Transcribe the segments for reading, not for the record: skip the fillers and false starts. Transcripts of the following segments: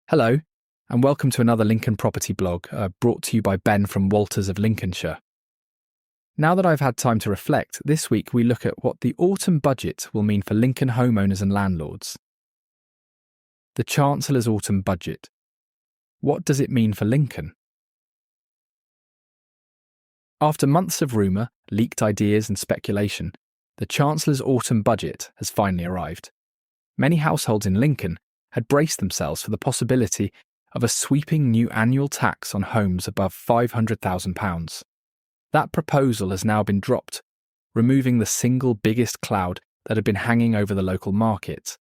Hello, and welcome to another Lincoln property blog brought to you by Ben from Walters of Lincolnshire. Now that I've had time to reflect, this week we look at what the autumn budget will mean for Lincoln homeowners and landlords. The Chancellor's autumn budget. What does it mean for Lincoln? After months of rumour, leaked ideas and speculation, the Chancellor's autumn budget has finally arrived. Many households in Lincoln had braced themselves for the possibility of a sweeping new annual tax on homes above £500,000. That proposal has now been dropped, removing the single biggest cloud that had been hanging over the local market.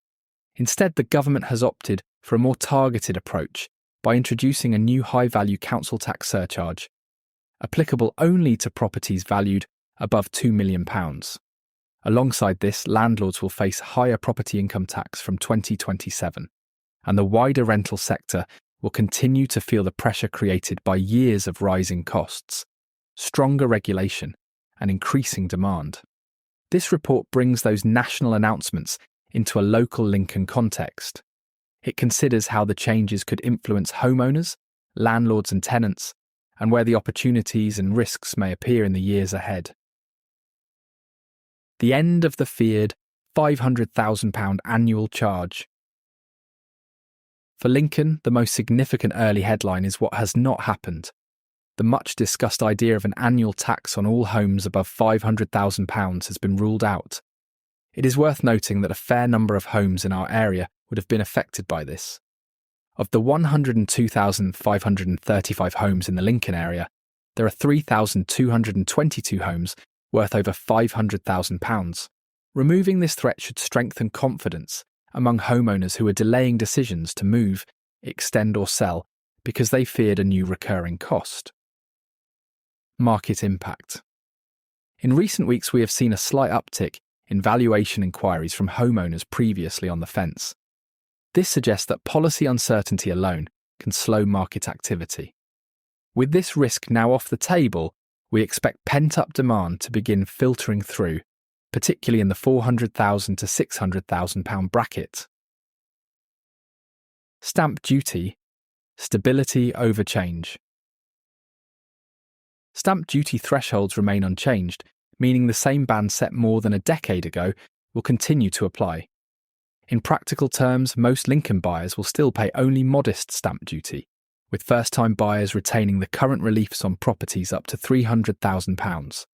Instead, the government has opted for a more targeted approach by introducing a new high-value council tax surcharge, applicable only to properties valued above £2 million. Alongside this, landlords will face higher property income tax from 2027. And the wider rental sector will continue to feel the pressure created by years of rising costs, stronger regulation, and increasing demand. This report brings those national announcements into a local Lincoln context. It considers how the changes could influence homeowners, landlords and tenants, and where the opportunities and risks may appear in the years ahead. The end of the feared £500,000 annual charge. For Lincoln, the most significant early headline is what has not happened. The much-discussed idea of an annual tax on all homes above £500,000 has been ruled out. It is worth noting that a fair number of homes in our area would have been affected by this. Of the 102,535 homes in the Lincoln area, there are 3,222 homes worth over £500,000. Removing this threat should strengthen confidence among homeowners who are delaying decisions to move, extend or sell because they feared a new recurring cost. Market impact. In recent weeks, we have seen a slight uptick in valuation inquiries from homeowners previously on the fence. This suggests that policy uncertainty alone can slow market activity. With this risk now off the table, we expect pent-up demand to begin filtering through, particularly in the £400,000 to £600,000 bracket. Stamp duty, stability over change. Stamp duty thresholds remain unchanged, meaning the same band set more than a decade ago will continue to apply. In practical terms, most Lincoln buyers will still pay only modest stamp duty, with first-time buyers retaining the current reliefs on properties up to £300,000.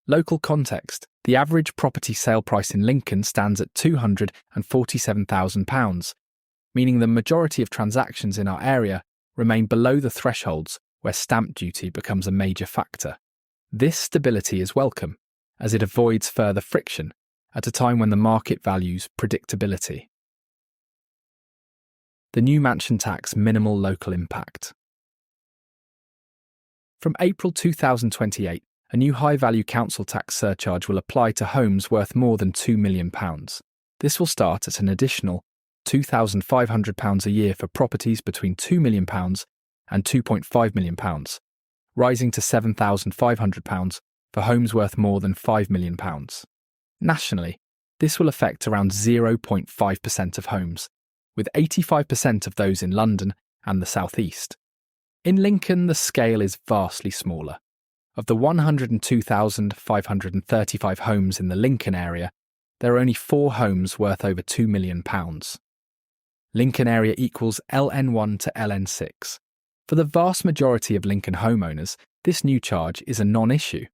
Local context. The average property sale price in Lincoln stands at £247,000, meaning the majority of transactions in our area remain below the thresholds where stamp duty becomes a major factor. This stability is welcome, as it avoids further friction at a time when the market values predictability. The new mansion tax minimal local impact. From April 2028, a new high-value council tax surcharge will apply to homes worth more than £2 million. This will start at an additional £2,500 a year for properties between £2 million and £2.5 million, rising to £7,500 for homes worth more than £5 million. Nationally, this will affect around 0.5% of homes, with 85% of those in London and the South East. In Lincoln, the scale is vastly smaller. Of the 102,535 homes in the Lincoln area, there are only 4 homes worth over £2 million. Lincoln area equals LN1 to LN6. For the vast majority of Lincoln homeowners, this new charge is a non-issue.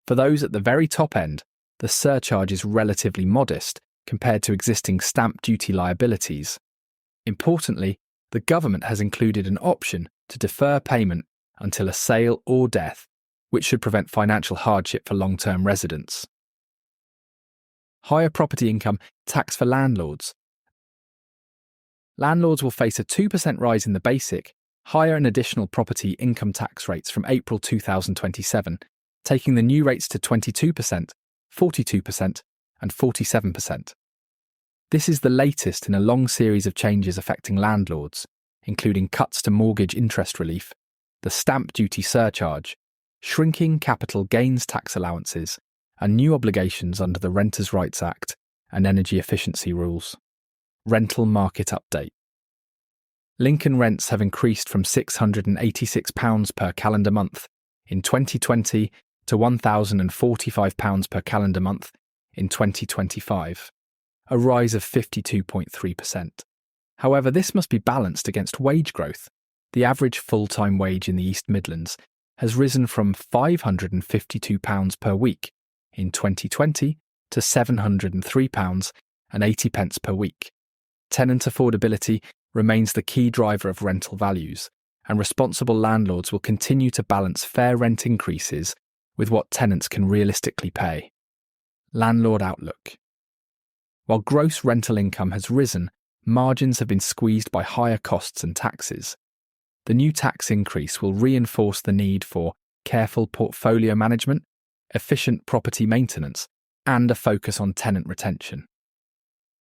For those at the very top end, the surcharge is relatively modest compared to existing stamp duty liabilities. Importantly, the government has included an option to defer payment until a sale or death, which should prevent financial hardship for long-term residents. Higher property income tax for landlords. Landlords will face a 2% rise in the basic, higher and additional property income tax rates from April 2027, taking the new rates to 22%, 42% and 47%. This is the latest in a long series of changes affecting landlords, including cuts to mortgage interest relief, the stamp duty surcharge, shrinking capital gains tax allowances, and new obligations under the Renters' Rights Act and energy efficiency rules. Rental market update. Lincoln rents have increased from £686 per calendar month in 2020 to £1,045 per calendar month in 2025, a rise of 52.3%. However, this must be balanced against wage growth. The average full-time wage in the East Midlands has risen from £552 per week in 2020 to £703.80 per week. Tenant affordability remains the key driver of rental values, and responsible landlords will continue to balance fair rent increases with what tenants can realistically pay. Landlord outlook. While gross rental income has risen, margins have been squeezed by higher costs and taxes. The new tax increase will reinforce the need for careful portfolio management, efficient property maintenance, and a focus on tenant retention.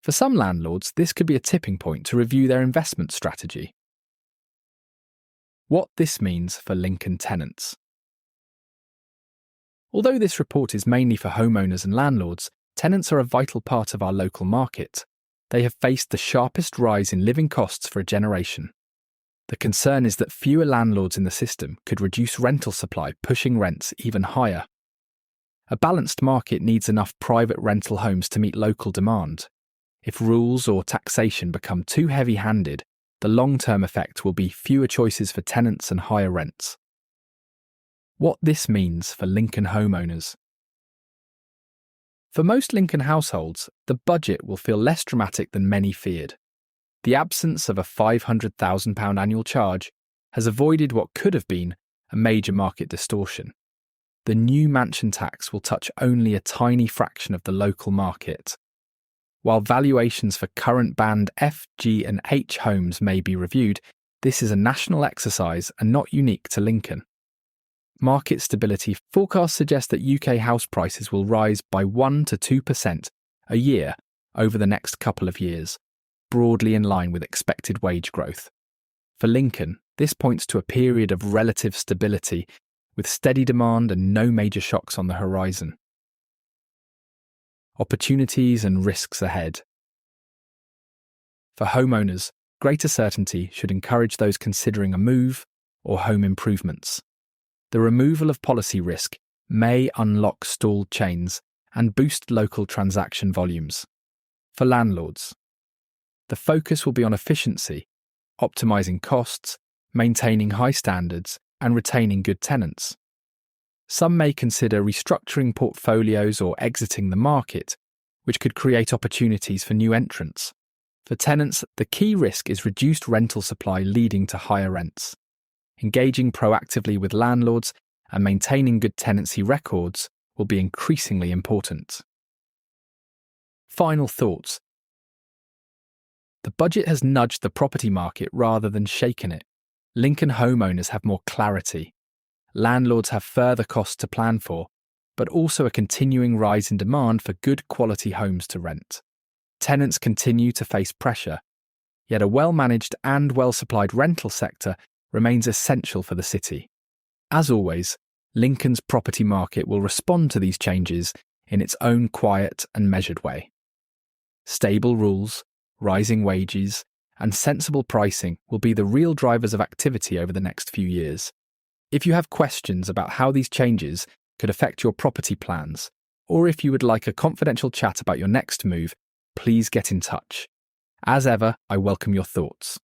For some landlords, this could be a tipping point to review their investment strategy. What this means for Lincoln tenants. Although this report is mainly for homeowners and landlords, tenants are a vital part of our local market. They have faced the sharpest rise in living costs for a generation. The concern is that fewer landlords in the system could reduce rental supply, pushing rents even higher. A balanced market needs enough private rental homes to meet local demand. If rules or taxation become too heavy-handed, the long-term effect will be fewer choices for tenants and higher rents. What this means for Lincoln homeowners. For most Lincoln households, the budget will feel less dramatic than many feared. The absence of a £500,000 annual charge has avoided what could have been a major market distortion. The new mansion tax will touch only a tiny fraction of the local market. While valuations for current band F, G and H homes may be reviewed, this is a national exercise and not unique to Lincoln. Market stability forecasts suggest that UK house prices will rise by 1 to 2% a year over the next couple of years, broadly in line with expected wage growth. For Lincoln, this points to a period of relative stability with steady demand and no major shocks on the horizon. Opportunities and risks ahead. For homeowners, greater certainty should encourage those considering a move or home improvements. The removal of policy risk may unlock stalled chains and boost local transaction volumes. For landlords, the focus will be on efficiency, optimising costs, maintaining high standards, and retaining good tenants. Some may consider restructuring portfolios or exiting the market, which could create opportunities for new entrants. For tenants, the key risk is reduced rental supply leading to higher rents. Engaging proactively with landlords and maintaining good tenancy records will be increasingly important. Final thoughts. The budget has nudged the property market rather than shaken it. Lincoln homeowners have more clarity. Landlords have further costs to plan for, but also a continuing rise in demand for good quality homes to rent. Tenants continue to face pressure, yet a well-managed and well-supplied rental sector remains essential for the city. As always, Lincoln's property market will respond to these changes in its own quiet and measured way. Stable rules, rising wages, and sensible pricing will be the real drivers of activity over the next few years. If you have questions about how these changes could affect your property plans, or if you would like a confidential chat about your next move, please get in touch. As ever, I welcome your thoughts.